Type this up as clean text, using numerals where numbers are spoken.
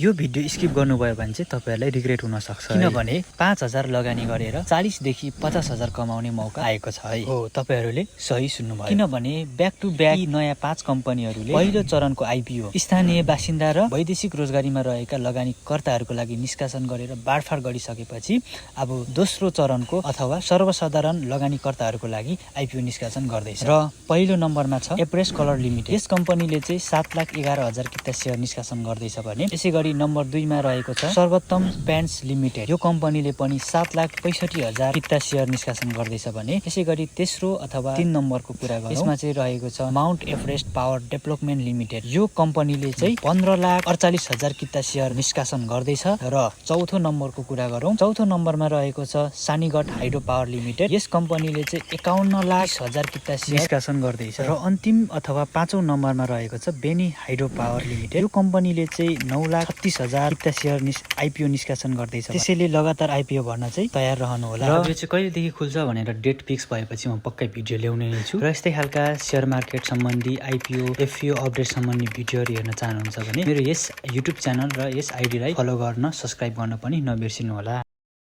यो video skip गर्नुभयो भने चाहिँ तपाईहरुलाई रिग्रेट हुन सक्छ किनभने 5000 लगानी गरेर 40 देखि 50000 कमाउने मौका आएको छ है। हो, तपाईहरुले सही सुन्नुभयो। किनभने ब्याक टु ब्याक नयाँ 5 कम्पनीहरुले पहिलो चरणको आईपीओ स्थानीय बासिन्दा र वैदेशिक रोजगारीमा रहेका लगानीकर्ताहरुको लागि निष्कासन गरेर बाडफाड गरिसकेपछि अब दोस्रो चरणको अथवा सर्वसाधारण लगानीकर्ताहरुको लागि आईपीओ निष्कासन गर्दैछ र पहिलो नम्बरमा छ एप्रेस कलर लिमिटेड। यस कम्पनीले चाहिँ 7,11,000 किता शेयर निष्कासन गर्दैछ भने यसैगरी नम्बर 2 मा रहेको छ सर्वोत्तम पेन्ट्स लिमिटेड। यो कम्पनीले पनि 7,65,000 किता शेयर निष्कासन गर्दैछ भने यसैगरी तेस्रो अथवा 3 नम्बरको कुरा गरौँ यसमा चाहिँ रहेको छ Mount Everest power development limited. यो कम्पनीले चाहिँ 15,48,000 किता शेयर निष्कासन गर्दैछ र चौथो नम्बरको कुरा गरौँ चौथो नम्बरमा रहेको छ सानीगढ हाइड्रो पावर लिमिटेड। यस कम्पनीले चाहिँ 51,00,000 किता शेयर निष्कासन गर्दैछ र अन्तिम अथवा पाँचौं नम्बरमा रहेको छ बेनी हाइड्रो पावर लिमिटेड। यो कम्पनीले चाहिँ 9,36,000 किता शेयर आईपीओ निष्कासन गर्दैछ। त्यसैले लगातार आईपीओ भर्न चाहिँ तयार रहनु होला र यो चाहिँ कहिलेदेखि खुल्छ भनेर डेट फिक्स भएपछि म पक्कै भिडियो ल्याउने नै छु। र यस्तै खालका शेयर मार्केट सम्बन्धी आईपीओ एफपीओ अपडेट सम्बन्धी भिडियोहरु हेर्न चाहनुहुन्छ भने मेरो यस युट्युब च्यानल र यस आईडी लाई फलो गर्न सब्स्क्राइब गर्न पनि नबिर्सिनु होला।